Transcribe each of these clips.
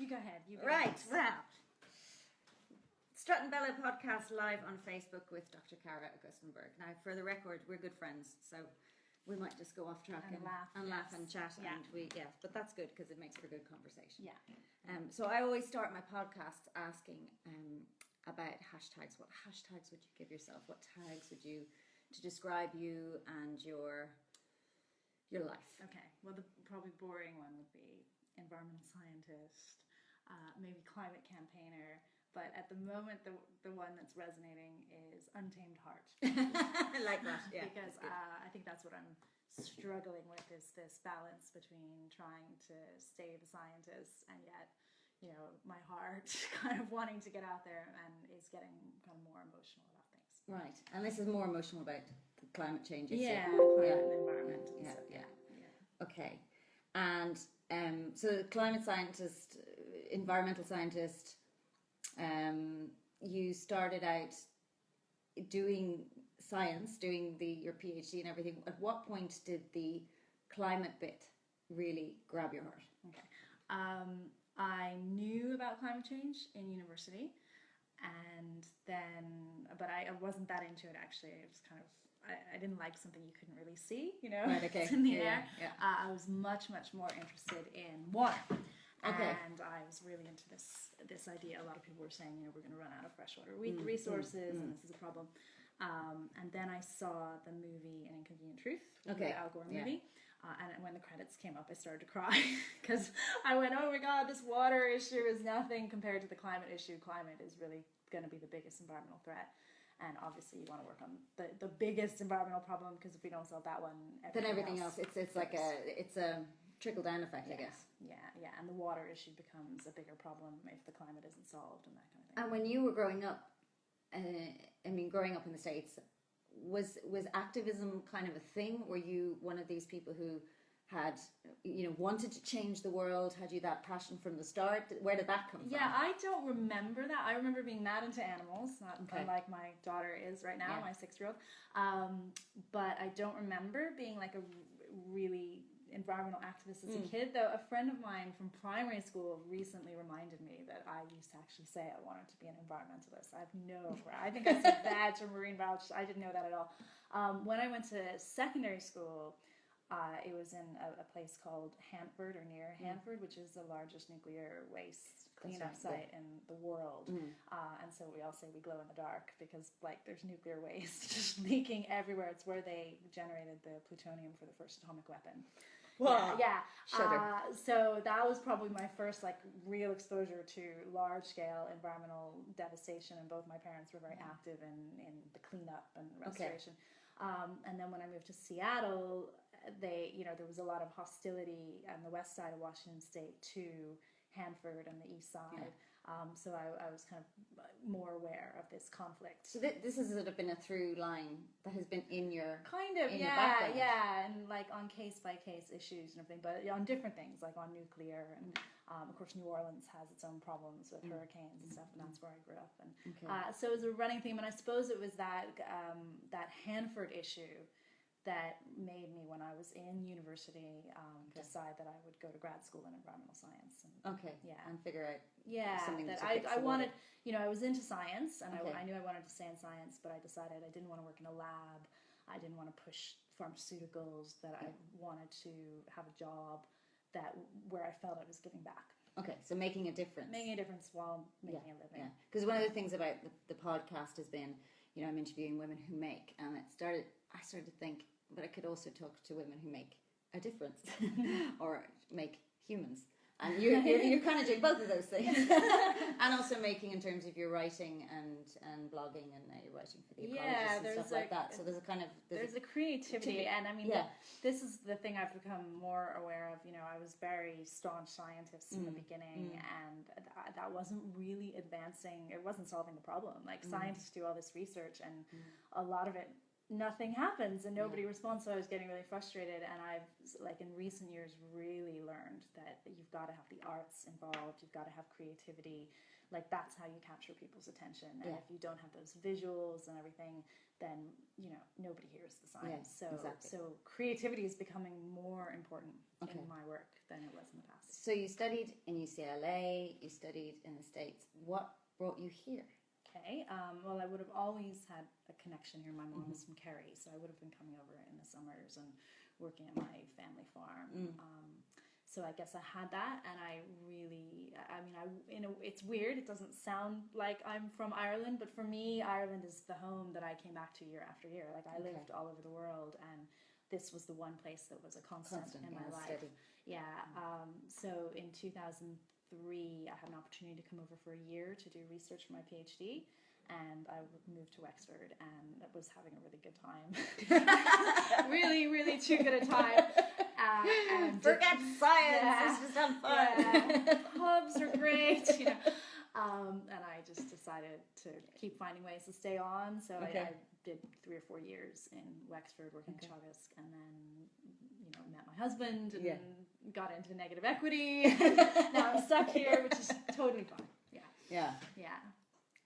You go ahead. Right, well, Strut and Bellow podcast live on Facebook with Dr. Cara Augustenborg. Now, for the record, we're good friends, so we might just go off track and laugh and chat, but that's good because it makes for good conversation. Yeah. So I always start my podcast asking about hashtags. What hashtags would you give yourself? What tags would you to describe you and your life? Okay. Well, the probably boring one would be environmental scientist, maybe climate campaigner. But at the moment, the one that's resonating is untamed heart. I like that, yeah. Because I think that's what I'm struggling with, is this balance between trying to stay the scientist and yet, my heart kind of wanting to get out there and is getting kind of more emotional about things. Right, and this is more emotional about the climate change issue. Yeah, climate and environment. Yeah. Okay, and so climate scientist, environmental scientist. You started out doing science, doing your PhD and everything. At what point did the climate bit really grab your heart? Okay. I knew about climate change in university, and then, but I wasn't that into it actually. It was kind of, I didn't like something you couldn't really see, Right, okay. It's in the air. Yeah. I was much more interested in water. Okay. And I was really into this idea. A lot of people were saying, we're going to run out of freshwater resources, and this is a problem. And then I saw the movie An Inconvenient Truth, the Al Gore movie. And when the credits came up, I started to cry because I went, oh my God, this water issue is nothing compared to the climate issue. Climate is really going to be the biggest environmental threat. And obviously you want to work on the biggest environmental problem, because if we don't solve that one, then everything else it's like a trickle-down effect, I guess. Yeah, and the water issue becomes a bigger problem if the climate isn't solved and that kind of thing. And when you were growing up, growing up in the States, was activism kind of a thing? Were you one of these people who had, wanted to change the world? Had you that passion from the start? Where did that come from? Yeah, I don't remember that. I remember being mad into animals, not unlike my daughter is right now, my 6-year-old. But I don't remember being like a really environmental activist as a kid, though. A friend of mine from primary school recently reminded me that I used to actually say I wanted to be an environmentalist. I think I said that or marine biologist. I didn't know that at all. When I went to secondary school, it was in a place called Hanford, or near Hanford, which is the largest nuclear waste cleanup site in the world. And so we all say we glow in the dark because there's nuclear waste just leaking everywhere. It's where they generated the plutonium for the first atomic weapon. Wow. Yeah. So that was probably my first real exposure to large scale environmental devastation, and both my parents were very active in the cleanup and restoration. And then when I moved to Seattle, there was a lot of hostility on the west side of Washington State to Hanford and the east side. So I was kind of more aware of this conflict. So this has sort of been a through line that has been in your your background. And on case by case issues and everything, but on different things, like on nuclear, and of course New Orleans has its own problems with hurricanes and stuff, and that's where I grew up. And so it was a running theme, and I suppose it was that Hanford issue that made me, when I was in university, decide that I would go to grad school in environmental science. And, and figure out something that to I wanted. I was into science, and I knew I wanted to stay in science, but I decided I didn't want to work in a lab. I didn't want to push pharmaceuticals. That I wanted to have a job where I felt I was giving back. Okay, so making a difference. Making a difference while making a living. Yeah, because one of the things about the podcast has been, I'm interviewing women who make, and I started to think, but I could also talk to women who make a difference or make humans. And you're kind of doing both of those things. And also making in terms of your writing and blogging, and now you're writing for the ecologists and stuff like that. So there's a creativity, and this is the thing I've become more aware of. I was very staunch scientist in the beginning, and that wasn't really advancing. It wasn't solving the problem. Scientists do all this research, and a lot of it, nothing happens and nobody responds. So I was getting really frustrated, and I've in recent years really learned that you've got to have the arts involved, you've got to have creativity, like that's how you capture people's attention. And if you don't have those visuals and everything, then nobody hears the science. So creativity is becoming more important in my work than it was in the past. So you studied in UCLA, you studied in the States. What brought you here? Okay, well, I would have always had a connection here. My mom is from Kerry, so I would have been coming over in the summers and working at my family farm. So I guess I had that, and it's weird. It doesn't sound like I'm from Ireland, but for me, Ireland is the home that I came back to year after year. Like I lived all over the world, and this was the one place that was a constant in my life. Steady. Yeah. So in 2003, I had an opportunity to come over for a year to do research for my PhD. And I moved to Wexford and was having a really good time. really, really too good a time. And forget science, it's just not fun. Yeah. Pubs are great, and I just decided to keep finding ways to stay on. So I did 3 or 4 years in Wexford working at Teagasc, and then met my husband and got into negative equity. Now I'm stuck here, which is totally fine. Yeah.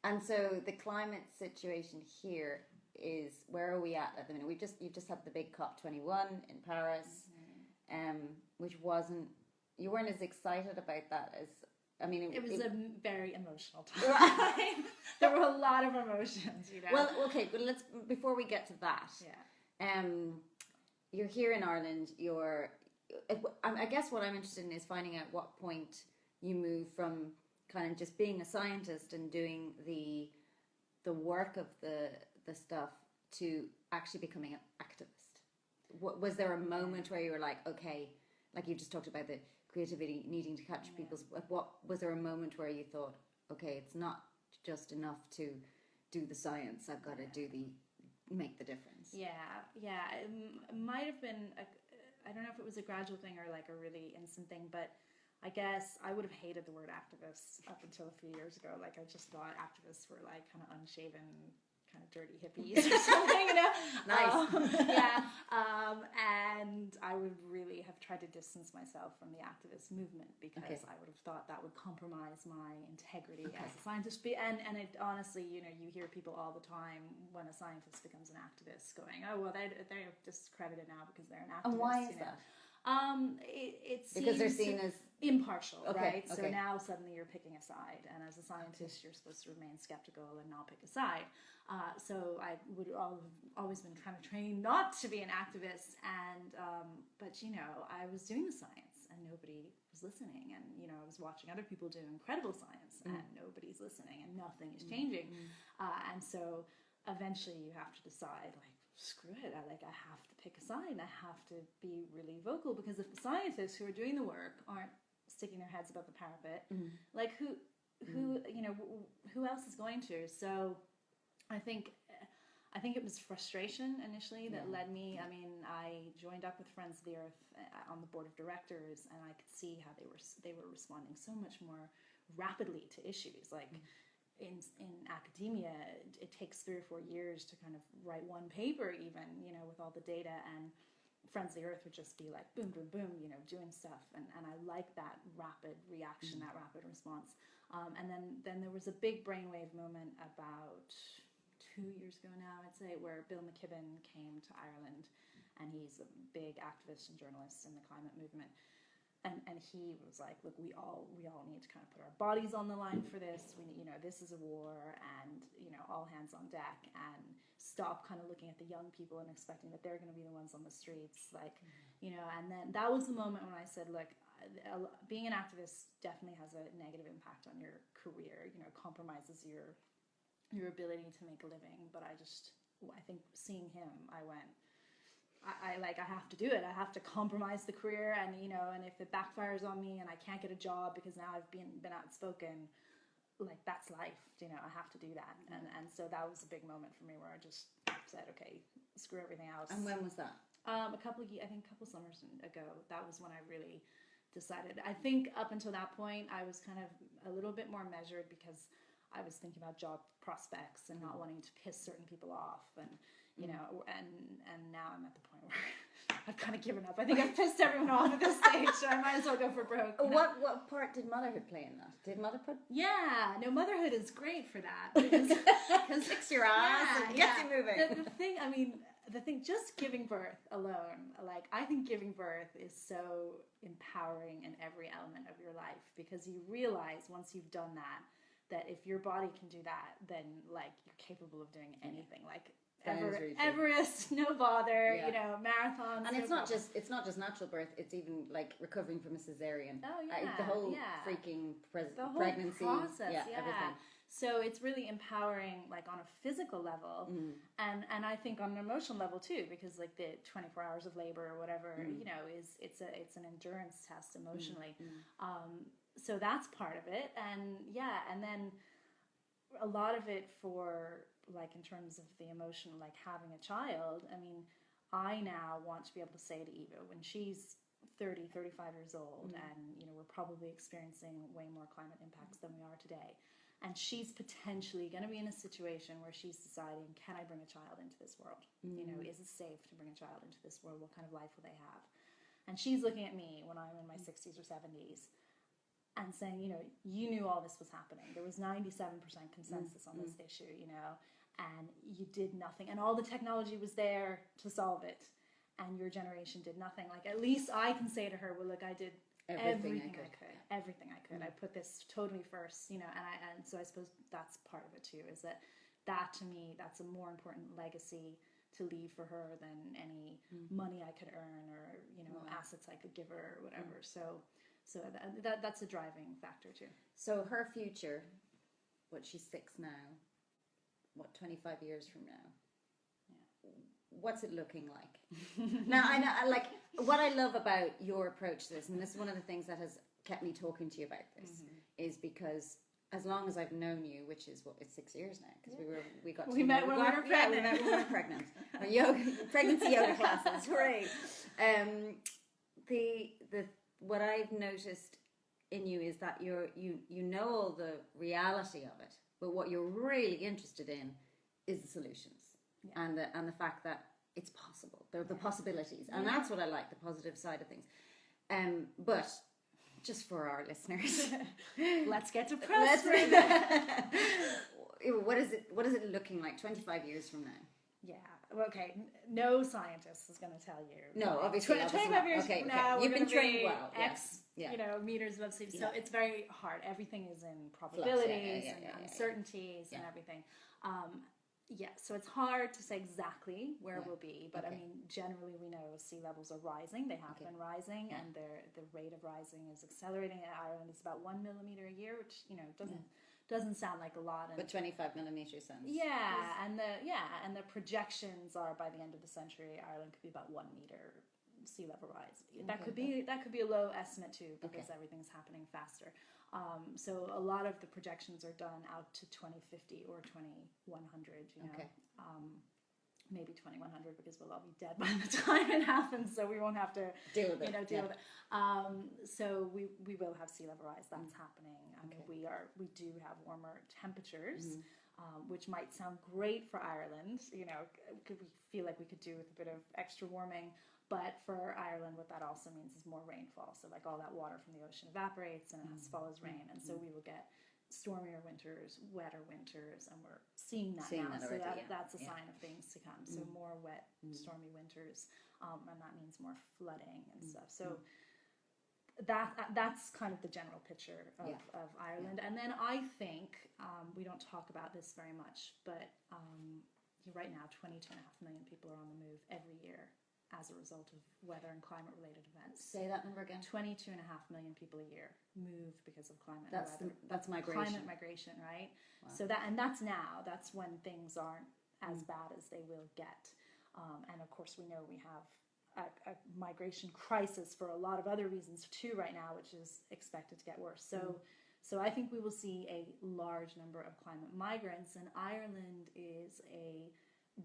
And so the climate situation here is, where are we at the minute? You've just had the big COP21 in Paris, which you weren't as excited about that as, it was a very emotional time. There were a lot of emotions, Well, okay, but before we get to that, you're here in Ireland. I guess what I'm interested in is finding out what point you move from kind of just being a scientist and doing the work of the stuff to actually becoming an activist. Was there a moment where you were like, okay, like you just talked about the creativity needing to capture people's, what was there a moment where you thought, okay, it's not just enough to do the science, I've got to make the difference? It might have been I don't know if it was a gradual thing or like a really instant thing, but I guess I would have hated the word activist up until a few years ago. Like I just thought activists were like kind of unshaven, kind of dirty hippies or something, Nice. And I would really have tried to distance myself from the activist movement because I would have thought that would compromise my integrity as a scientist. And it honestly, you hear people all the time when a scientist becomes an activist going, oh, well, they're discredited now because they're an activist. And why is that? It seems because they're seen as impartial, right? So now suddenly you're picking a side, and as a scientist, you're supposed to remain skeptical and not pick a side. So I would always been kind of trained not to be an activist, and but I was doing the science, and nobody was listening, and I was watching other people do incredible science, and nobody's listening, and nothing is changing, and so eventually you have to decide, like, screw it, I have to pick a side, and I have to be really vocal, because if the scientists who are doing the work aren't sticking their heads above the parapet, like who else is going to? So I think it was frustration initially that led me. I joined up with Friends of the Earth on the board of directors, and I could see how they were responding so much more rapidly to issues. Like in academia, it takes 3 or 4 years to kind of write one paper, even with all the data, and Friends of the Earth would just be like boom, boom, boom, doing stuff, and I like that rapid reaction, that rapid response. And then there was a big brainwave moment about 2 years ago now, I'd say, where Bill McKibben came to Ireland, and he's a big activist and journalist in the climate movement. And he was like, look, we all need to kind of put our bodies on the line for this. This is a war, and all hands on deck, and stop kind of looking at the young people and expecting that they're going to be the ones on the streets, And then that was the moment when I said, look, being an activist definitely has a negative impact on your career. Compromises your ability to make a living. But I think seeing him, I went, I have to do it. I have to compromise the career, and and if it backfires on me and I can't get a job because now I've been outspoken, like, that's life. I have to do that. And so that was a big moment for me where I just said, okay, screw everything else. And when was that? A couple summers ago. That was when I really decided. I think up until that point I was kind of a little bit more measured, because I was thinking about job prospects and not wanting to piss certain people off, and you know, and now I'm at the point where I've kind of given up. I think I've pissed everyone off at this stage, so I might as well go for broke. What part did motherhood play in that? Did motherhood? Yeah, no, motherhood is great for that. Because fix your ass and get you moving. The thing, just giving birth alone, like, I think giving birth is so empowering in every element of your life, because you realize once you've done that if your body can do that, then, like, you're capable of doing anything. Like, Everest, no bother, you know, marathons. And it's not just natural birth, it's even like recovering from a cesarean. Oh yeah. The whole freaking pregnancy process, everything. So it's really empowering, like, on a physical level, and I think on an emotional level too, because, like, the 24 hours of labor or whatever, you know, it's an endurance test emotionally. So that's part of it, and then a lot of it for, like, in terms of the emotion, like having a child. I mean, I now want to be able to say to Eva, when she's 30, 35 years old, and, you know, we're probably experiencing way more climate impacts than we are today, and she's potentially going to be in a situation where she's deciding, can I bring a child into this world? You know, is it safe to bring a child into this world? What kind of life will they have? And she's looking at me when I'm in my 60s or 70s and saying, you know, you knew all this was happening. There was 97% consensus on this issue, you know, and you did nothing. And all the technology was there to solve it, and your generation did nothing. Like, at least I can say to her, well, look, I did everything I could. I put this totally first, you know, and so I suppose that's part of it too, is that to me, that's a more important legacy to leave for her than any money I could earn, or, you know, assets I could give her or whatever. So that's a driving factor too. So her future, she's 6 now, 25 years from now, what's it looking like? Now, I know, like, what I love about your approach to this, and this is one of the things that has kept me talking to you about this, is because as long as I've known you, which is it's 6 years now, because we met when we were pregnant. Pregnancy yoga classes, hooray! What I've noticed in you is that you know all the reality of it, but what you're really interested in is the solutions, and the fact that it's possible. There are the possibilities, and that's what I like, the positive side of things. But just for our listeners, let's get to press. What is it looking like 25 years from now? Yeah. Okay. No scientist is going to tell you. No, obviously. 25 years from now, you've been trained well. X, you know, meters above sea. So it's very hard. Everything is in probabilities and uncertainties and everything. So it's hard to say exactly where we'll be, but I mean, generally we know sea levels are rising. They have been rising, and the rate of rising is accelerating. In Ireland, it's about 1 millimeter a year, which, you know, doesn't sound like a lot. But 25 millimeters sounds. And the projections are, by the end of the century, Ireland could be about 1 meter sea level rise. That could be a low estimate too, because everything's happening faster. So a lot of the projections are done out to 2050 or 2100, you know. Maybe 2100, because we'll all be dead by the time it happens, so we won't have to deal with it. So we will have sea level rise. That's happening. We do have warmer temperatures, which might sound great for Ireland. You know, we feel like we could do with a bit of extra warming. But for Ireland, what that also means is more rainfall. So, like, all that water from the ocean evaporates and it has to fall as rain. And so we will get stormier winters, wetter winters, and we're seeing that now. So that's a sign of things to come. So more wet, stormy winters, and that means more flooding and stuff. So that's kind of the general picture of Ireland. And then I think, we don't talk about this very much, but right now 22.5 million people are on the move every year as a result of weather and climate related events. Say that number again. 22.5 million people a year move because of climate and weather. That's migration. Climate migration, right? Wow. So that's when things aren't as bad as they will get. And of course we know we have a migration crisis for a lot of other reasons too right now, which is expected to get worse. So I think we will see a large number of climate migrants, and Ireland is a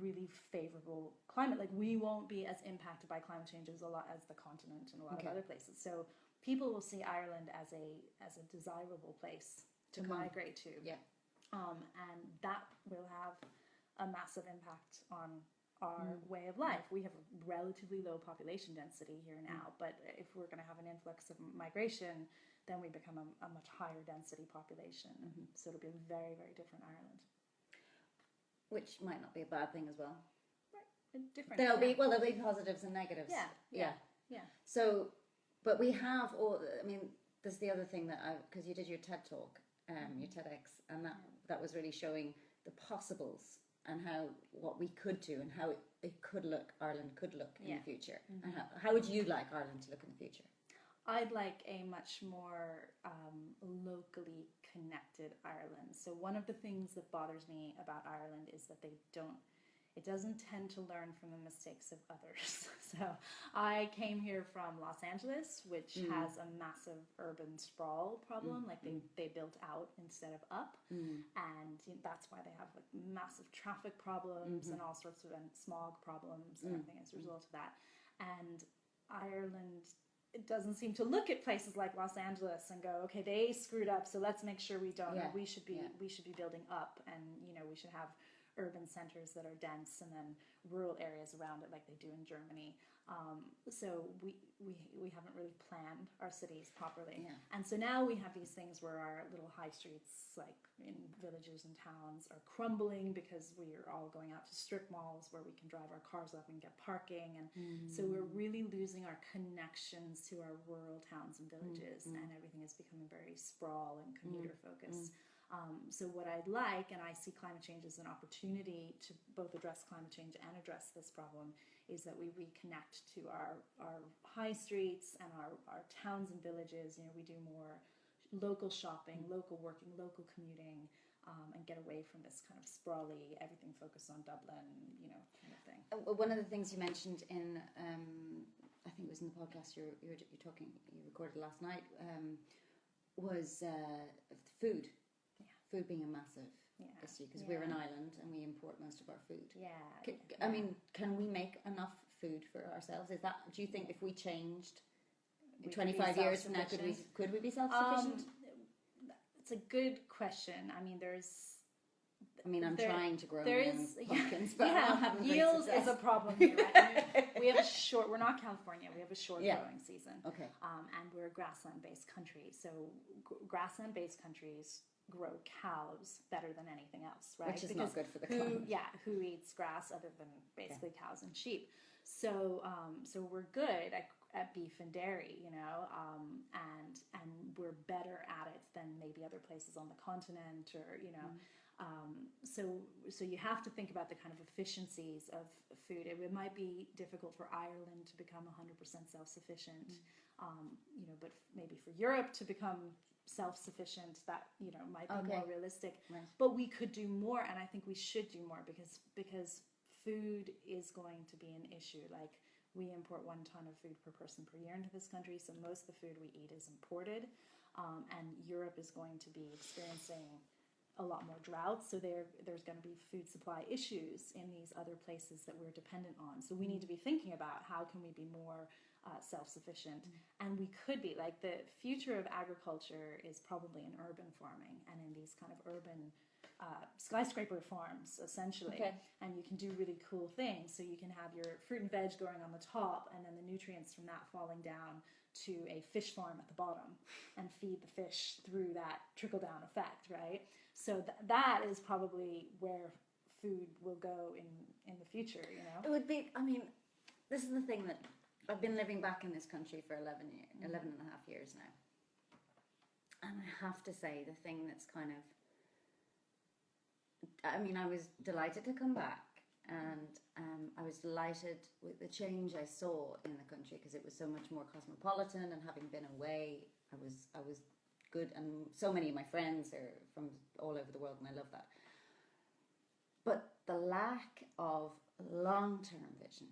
really favorable climate. Like, we won't be as impacted by climate change as the continent and a lot of other places. So people will see Ireland as a desirable place to migrate to. And that will have a massive impact on our way of life. We have a relatively low population density here now, but if we're going to have an influx of migration, then we become a much higher density population. So it'll be a very, very different Ireland. Which might not be a bad thing as well. Right. Different. There'll be positives and negatives. Yeah. So, but we have all. I mean, there's the other thing that because you did your TED talk, your TEDx, and that was really showing the possibles and what we could do and how it could look. Ireland could look in the future. And how would you like Ireland to look in the future? I'd like a much more locally connected Ireland. So one of the things that bothers me about Ireland is that it doesn't tend to learn from the mistakes of others. So I came here from Los Angeles, which has a massive urban sprawl problem. Like they built out instead of up. And that's why they have like massive traffic problems and all sorts of smog problems and everything as a result of that. And Ireland, it doesn't seem to look at places like Los Angeles and go, okay, they screwed up, so let's make sure we don't. We should be building up, and we should have urban centers that are dense and then rural areas around it like they do in Germany. So we haven't really planned our cities properly. And so now we have these things where our little high streets, like in villages and towns, are crumbling because we are all going out to strip malls where we can drive our cars up and get parking. And so we're really losing our connections to our rural towns and villages, and everything is becoming very sprawl and commuter focused. So what I'd like, and I see climate change as an opportunity to both address climate change and address this problem, is that we reconnect to our high streets and our towns and villages. We do more local shopping, local working, local commuting, and get away from this kind of sprawly, everything focused on Dublin, kind of thing. One of the things you mentioned in, I think it was in the podcast you recorded last night, was food. Food being a massive issue because we're an island and we import most of our food. I mean, can we make enough food for ourselves? Do you think if we changed 25 years from now, could we be self-sufficient? It's a good question. I mean, I'm trying to grow my own pumpkins, but I'm not having yield is a problem here, right? We have we're not California, we have a short growing season. Okay. And we're a grassland-based country. So grassland-based countries grow cows better than anything else, right? Which is not good for the climate. Who eats grass other than basically cows and sheep? So we're good at beef and dairy, and we're better at it than maybe other places on the continent, or so you have to think about the kind of efficiencies of food. It might be difficult for Ireland to become 100% self-sufficient, but maybe for Europe to become self-sufficient, that might be more realistic. Right. But we could do more, and I think we should do more because food is going to be an issue. Like, we import 1 ton of food per person per year into this country, so most of the food we eat is imported, and Europe is going to be experiencing a lot more drought, so there's going to be food supply issues in these other places that we're dependent on. So we need to be thinking about how can we be more self-sufficient, and we could be, like, the future of agriculture is probably in urban farming and in these kind of urban skyscraper farms, essentially. And you can do really cool things. So you can have your fruit and veg growing on the top, and then the nutrients from that falling down to a fish farm at the bottom and feed the fish through that trickle-down effect, right? So that is probably where food will go in the future, It would be, this is the thing that I've been living back in this country for 11 and a half years now. And I have to say, the thing that's kind of, I was delighted to come back, and I was delighted with the change I saw in the country because it was so much more cosmopolitan, and having been away, I was good, and so many of my friends are from all over the world, and I love that. But the lack of long-term vision,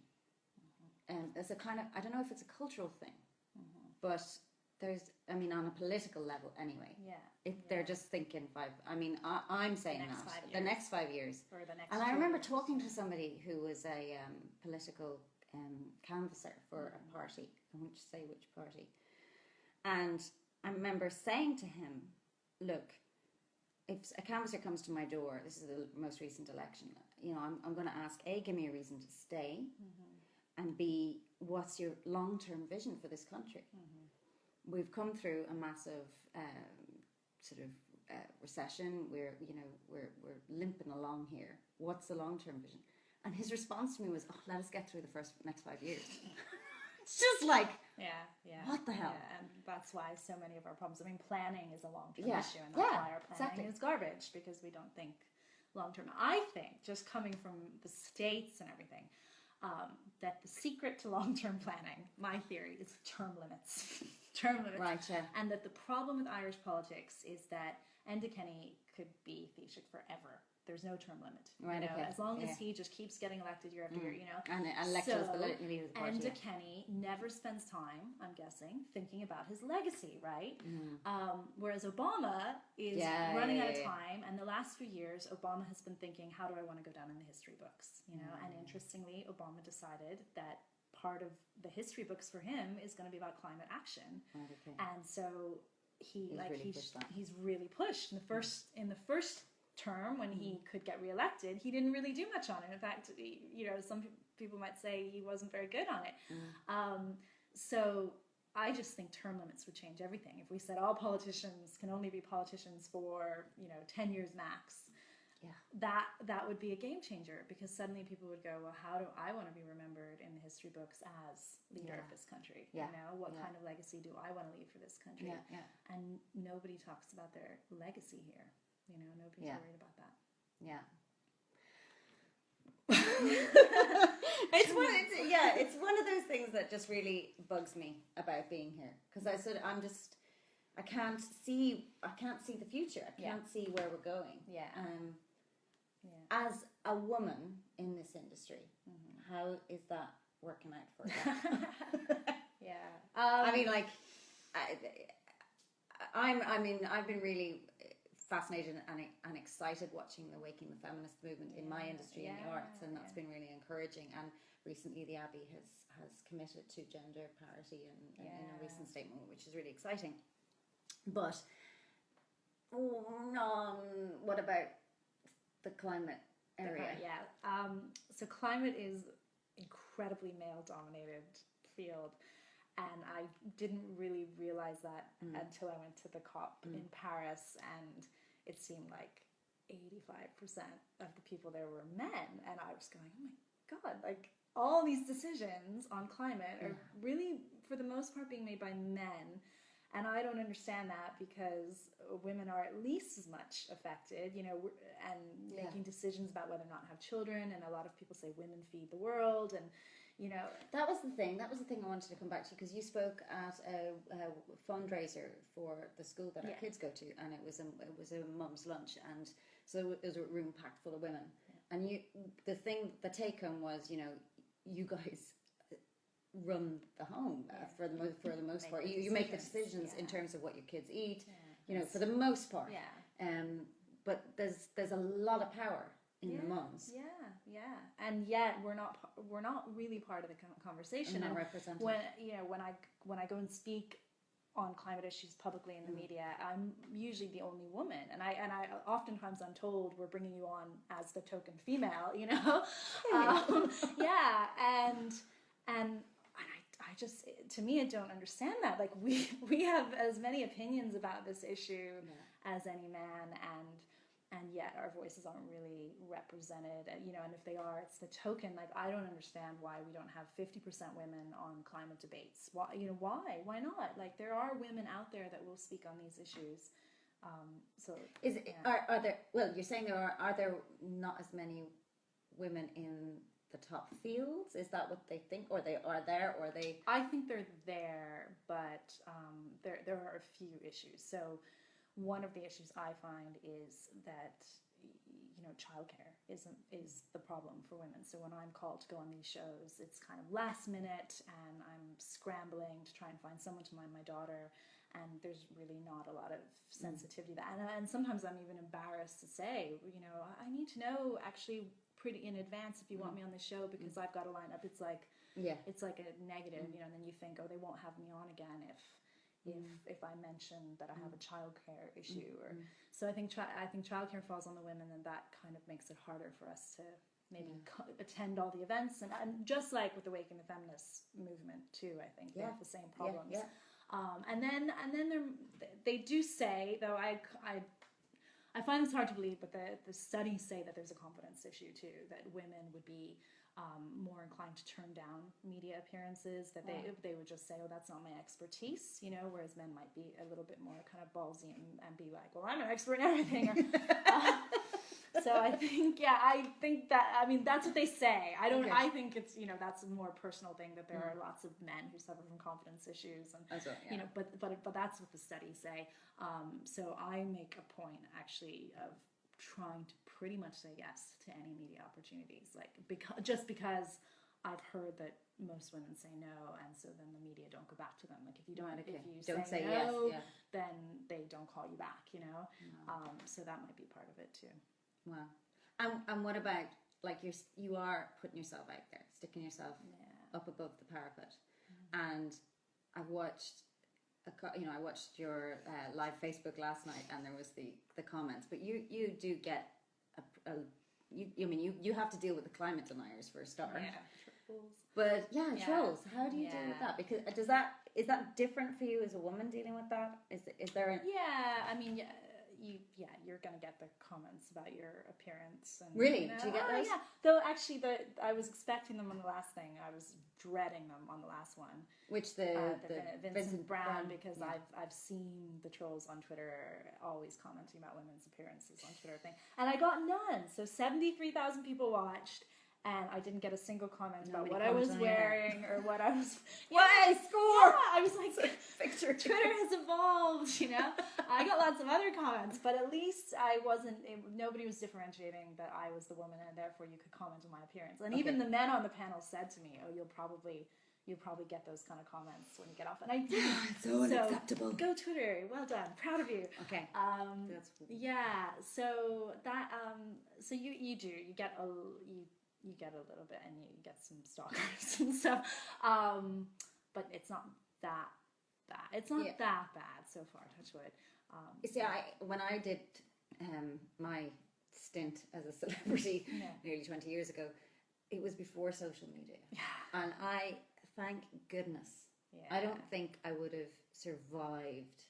and there's a kind of, I don't know if it's a cultural thing, but there's, on a political level anyway. They're just thinking I'm saying the next 5 years. Or the next and I remember talking to somebody who was a political canvasser for a party. I won't say which party. And I remember saying to him, look, if a canvasser comes to my door, this is the most recent election, you know, I'm going to ask, A, give me a reason to stay, and B, what's your long-term vision for this country? We've come through a massive recession. We're limping along here. What's the long-term vision? And his response to me was, let us get through the next 5 years. It's just like, what the hell? Yeah, and that's why so many of our problems, I mean, planning is a long-term Yeah. issue, and that's Yeah, why our planning is garbage, because we don't think long-term. I think, just coming from the States and everything, that the secret to long-term planning, my theory, is term limits. Term limits. Right, yeah. And that the problem with Irish politics is that Enda Kenny could be Taoiseach forever. There's no term limit. Right, okay. As long as he just keeps getting elected year after year, And elected as the leader of the party. Enda Kenny never spends time, I'm guessing, thinking about his legacy, right? Whereas Obama is running out of time, and the last few years, Obama has been thinking, how do I want to go down in the history books? You know, and interestingly, Obama decided that part of the history books for him is going to be about climate action, and so he's really pushed. In the first term, when he could get reelected, he didn't really do much on it. In fact, you know, some people might say he wasn't very good on it. So I just think term limits would change everything. If we said all politicians can only be politicians for 10 years max, that would be a game changer, because suddenly people would go, well, how do I want to be remembered in the history books as leader of this country? You know, what kind of legacy do I want to leave for this country? And nobody talks about their legacy here. You know, nobody's worried about that. It's one of those things that just really bugs me about being here, because I can't see the future. I can't see where we're going. As a woman in this industry, how is that working out for you? I mean, like, I've been really fascinated and excited watching the Waking the Feminist movement in my industry in the arts, and that's been really encouraging. And recently the Abbey has committed to gender parity in a recent statement, which is really exciting. But what about the climate area? So climate is incredibly male-dominated field, and I didn't really realize that until I went to the COP in Paris, and it seemed like 85% of the people there were men, and I was going, oh my God, like all these decisions on climate are really, for the most part, being made by men. And I don't understand that, because women are at least as much affected, you know, and making decisions about whether or not to have children. And a lot of people say women feed the world, and you know, that was the thing I wanted to come back to, because you spoke at a fundraiser for the school that our kids go to, and it was a mum's lunch, and so it was a room packed full of women, and the take home was, you know, you guys run the home for the most part. You make the decisions in terms of what your kids eat, you know, for the most part. But there's a lot of power in the mums. And yet we're not really part of the conversation. We're not represented. When I go and speak on climate issues publicly in the media, I'm usually the only woman, and I oftentimes I'm told, we're bringing you on as the token female, you know. And I just, to me, I don't understand that. Like, we have as many opinions about this issue as any man, and yet our voices aren't really represented. And, you know, and if they are, it's the token. Like, I don't understand why we don't have 50% women on climate debates. Why? You know, why? Why not? Like, there are women out there that will speak on these issues. Are there? Well, you're saying are there not as many women in the top fields? Is that what they think, or they are there, or they? I think they're there, but there are a few issues. So one of the issues I find is that, you know, childcare is the problem for women. So when I'm called to go on these shows, it's kind of last minute, and I'm scrambling to try and find someone to mind my daughter, and there's really not a lot of sensitivity to that. And sometimes I'm even embarrassed to say, you know, I need to know actually pretty in advance if you want me on the show, because I've got a lineup. It's like it's like a negative, you know, and then you think, oh, they won't have me on again if I mention that I have a childcare issue, or so I think childcare falls on the women, and that kind of makes it harder for us to maybe attend all the events, and just like with the Awaken the Feminist movement too, I think they have the same problems. And then they do say, though I find this hard to believe, but the studies say that there's a confidence issue too, that women would be more inclined to turn down media appearances, that they would just say, oh, that's not my expertise, you know, whereas men might be a little bit more kind of ballsy and be like, well, I'm an expert in everything. So I think that, I mean, that's what they say. I think it's, you know, that's a more personal thing, that there are lots of men who suffer from confidence issues, and you know, but that's what the studies say. So I make a point actually of trying to pretty much say yes to any media opportunities, like because I've heard that most women say no, and so then the media don't go back to them. Like if you don't say no, yes, then they don't call you back, you know. So that might be part of it too. Wow. And what about, like, you are putting yourself out there, sticking yourself up above the parapet, and I watched your live Facebook last night, and there was the comments, but you do get you have to deal with the climate deniers for a start. Trolls. But trolls. How do you deal with that? Because is that different for you as a woman dealing with that? Is there? I mean, you're gonna get the comments about your appearance. And, really? You know, do you get those? Yeah. Though actually, I was expecting them on the last thing. I was dreading them on the last one. Which the Vincent Brown, because I've seen the trolls on Twitter always commenting about women's appearances on Twitter thing, and I got none. So 73,000 people watched. And I didn't get a single comment about what I was wearing or what I was. Score! Yeah, I was like, Twitter has evolved, you know. I got lots of other comments, but at least nobody was differentiating that I was the woman, and therefore you could comment on my appearance. And even the men on the panel said to me, "Oh, you'll probably get those kind of comments when you get off." And I did. So unacceptable. Go Twitter. Well done. Proud of you. Okay. That's cool. Yeah. So that. So you do. You get a little bit, and you get some stalkers and stuff, but it's not that bad. It's not that bad so far, touch wood. You see, when I did my stint as a celebrity nearly 20 years ago, it was before social media, and I thank goodness. I don't think I would have survived.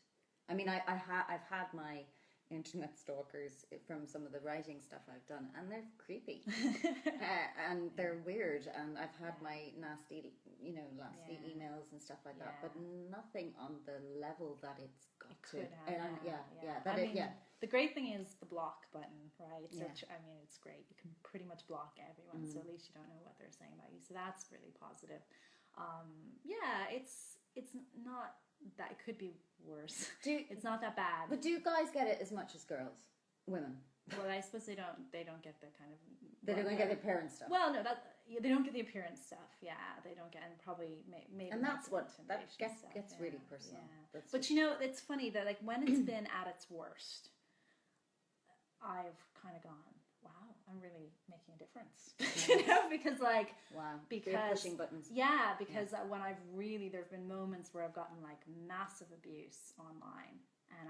I mean, I've had my internet stalkers from some of the writing stuff I've done, and they're creepy and they're weird, and I've had my nasty emails and stuff like that, but nothing on the level that it's got to. The great thing is the block button, right? I mean, it's great. You can pretty much block everyone, so at least you don't know what they're saying about you. So that's really positive. It's not that, it could be worse. It's not that bad. But do guys get it as much as girls, women? Well, I suppose they don't get the kind of. They don't get the appearance stuff. Well, no, they don't get the appearance stuff. Yeah, they don't get, and probably maybe. And that's what that gets really personal. Yeah. But you know, it's funny that like when it's been at its worst, I've kind of gone, wow, I'm really making a difference. You know, because like you're pushing buttons. Yeah, because when there've been moments where I've gotten like massive abuse online. And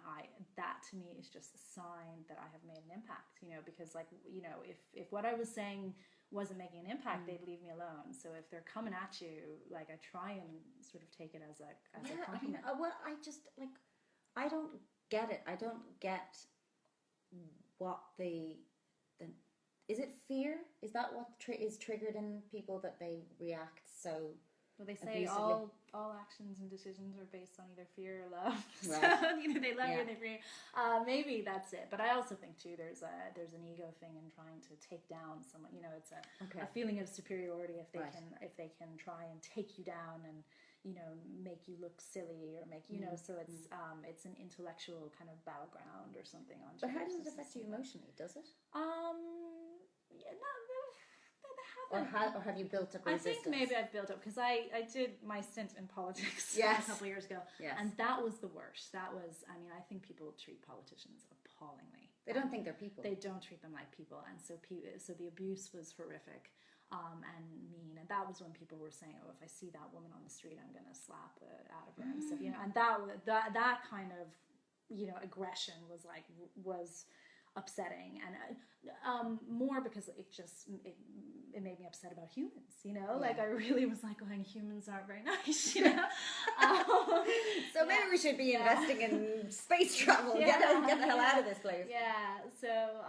I that to me is just a sign that I have made an impact, you know, because like, you know, if what I was saying wasn't making an impact, they'd leave me alone. So if they're coming at you, like I try and sort of take it as a compliment. I mean, I just like, I don't get it. I don't get what is it fear? Is that what is triggered in people, that they react so? Well, they say all actions and decisions are based on either fear or love. Right. So you know, they love you and they fear you. Maybe that's it. But I also think too, there's an ego thing in trying to take down someone. You know, it's a feeling of superiority if they can try and take you down and, you know, make you look silly or make you know. So it's an intellectual kind of battleground or something on. But how does it affect you emotionally? Does it? Yeah, no. Or have you built up resistance? I think maybe I've built up, because I did my stint in politics a couple of years ago, and that was the worst. I think people treat politicians appallingly. They don't think they're people. They don't treat them like people, and so the abuse was horrific. and mean. And that was when people were saying, oh, if I see that woman on the street, I'm going to slap it out of her and stuff, and that kind of, aggression was upsetting, and more because it made me upset about humans, like I really was like going, humans aren't very nice, so maybe we should be investing in space travel, get the hell out of this place. So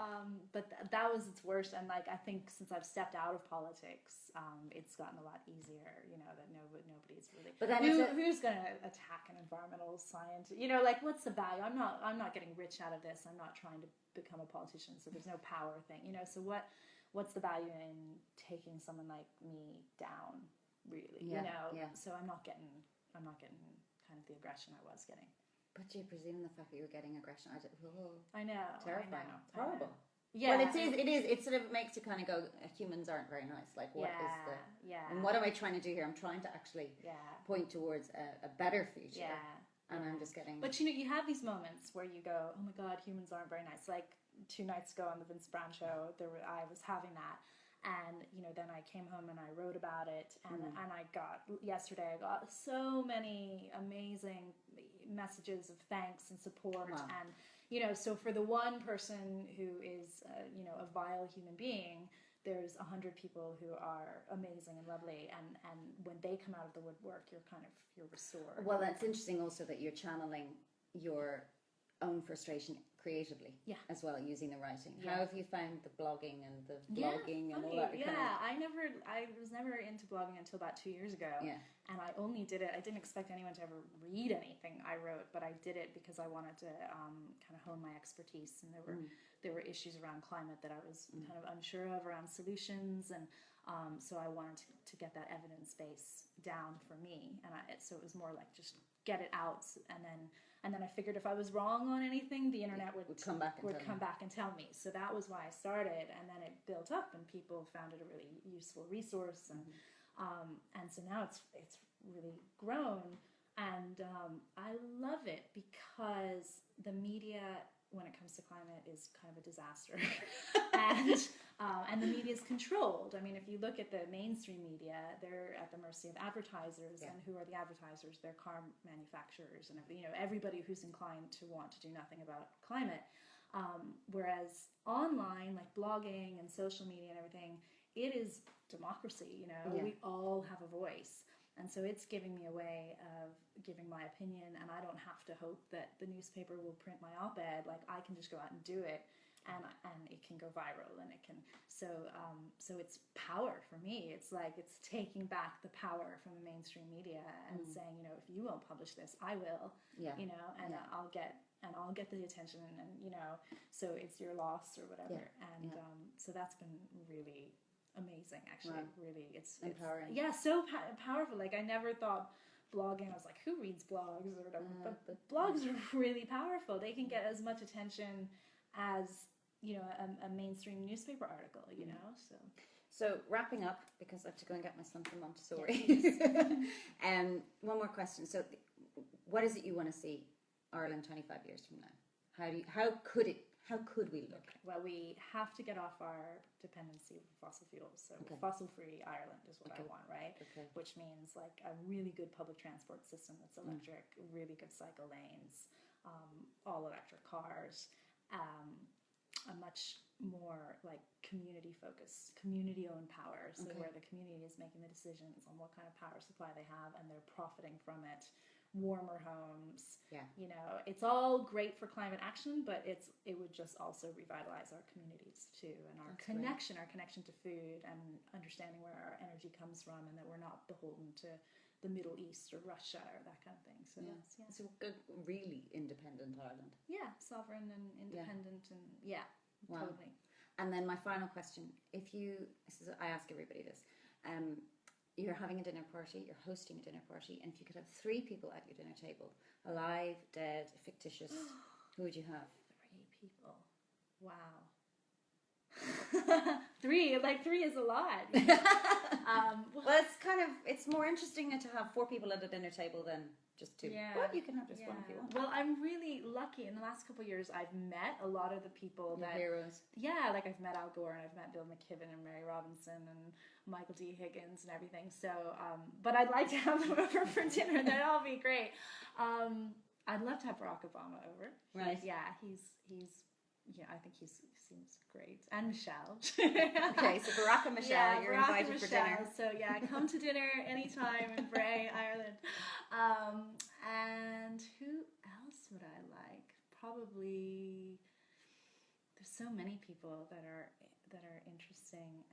but that was its worst, and like I think since I've stepped out of politics, it's gotten a lot easier, that nobody's really, but then who's going to attack an environmental scientist, like what's the value? I'm not getting rich out of this, I'm not trying to become a politician, so there's no power thing, so what's the value in taking someone like me down, really? So I'm not getting kind of the aggression I was getting. But do you presume the fact that you're getting aggression? I know, terrifying. I know. Horrible. Yeah. Well, it sort of makes you kind of go, humans aren't very nice. Like, what is and what am I trying to do here? I'm trying to actually point towards a better future. And I'm just getting... But, you have these moments where you go, oh my God, humans aren't very nice. Like 2 nights ago on the Vince Brown show, I was having that. And, then I came home and I wrote about it. And yesterday I got so many amazing messages of thanks and support. Wow. And, so for the one person who is, a vile human being, there's 100 people who are amazing and lovely, and when they come out of the woodwork, you're restored. Well, that's interesting also that you're channeling your own frustration creatively as well, using the writing. How have you found the blogging and the blogging and all that? I was never into blogging until about 2 years ago, and I only did it, I didn't expect anyone to ever read anything I wrote, but I did it because I wanted to kind of hone my expertise, and there were issues around climate that I was kind of unsure of, around solutions, and so I wanted to get that evidence base down for me, and so it was more like just get it out, and then I figured if I was wrong on anything, the internet would come back and tell me. So that was why I started, and then it built up, and people found it a really useful resource, and so now it's really grown, and I love it because the media, when it comes to climate, is kind of a disaster, and the media is controlled. I mean, if you look at the mainstream media, they're at the mercy of advertisers, and who are the advertisers? They're car manufacturers, and everybody who's inclined to want to do nothing about climate. Whereas online, like blogging and social media and everything, it is democracy. We all have a voice. And so it's giving me a way of giving my opinion, and I don't have to hope that the newspaper will print my op-ed. Like, I can just go out and do it, and it can go viral, and it can. So it's power for me. It's like it's taking back the power from the mainstream media and saying, if you won't publish this, I will. I'll get the attention, and so it's your loss or whatever. So that's been really amazing, actually. Really, it's empowering. So powerful. Like, I never thought blogging, I was like, who reads blogs or whatever, but blogs are really powerful. They can get as much attention as a mainstream newspaper article, so wrapping up, because I have to go and get my son from Montessori. One more question. So what is it you want to see Ireland 25 years from now? How could we look? Well, we have to get off our dependency of fossil fuels. So fossil-free Ireland is what I want, right? Which means like a really good public transport system that's electric, really good cycle lanes, all electric cars, a much more like community-focused, community-owned power. So where the community is making the decisions on what kind of power supply they have, and they're profiting from it. Warmer homes, it's all great for climate action, but it would just also revitalize our communities too, and our connection to food, and understanding where our energy comes from, and that we're not beholden to the Middle East or Russia or that kind of thing. So so really independent Ireland. Sovereign and independent, and totally. And then my final question: I ask everybody this. You're having a dinner party, you're hosting a dinner party, and if you could have 3 people at your dinner table, alive, dead, fictitious, who would you have? 3 people. Wow. 3 is a lot. Well, it's more interesting to have 4 people at a dinner table than just two. But you can have just one if you want. Well, I'm really lucky. In the last couple of years, I've met a lot of the people that heroes. Yeah, like I've met Al Gore and I've met Bill McKibben and Mary Robinson and Michael D. Higgins and everything. So, but I'd like to have them over for dinner. That'd all be great. I'd love to have Barack Obama over. Right. He's I think he seems great. And Michelle. Okay, so Barack and Michelle, you're Barack invited and for Michelle. dinner. So come to dinner anytime in Bray, Ireland. And who else would I like? Probably there's so many people that are interesting.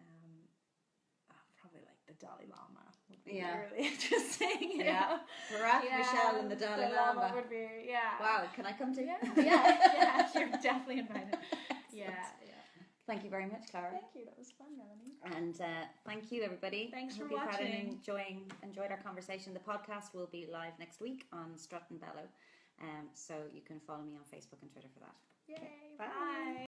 Probably like the Dalai Lama would be really interesting. You know? Barack, Michelle, and the Dalai Lama would be Wow, can I come to? Yeah, you're definitely invited. Yeah. Thank you very much, Cara. Thank you. That was fun, Melanie. And thank you, everybody. Thanks for watching. Hope you've enjoyed our conversation. The podcast will be live next week on Strut and Bellow. So you can follow me on Facebook and Twitter for that. Yay! Okay, bye. Bye.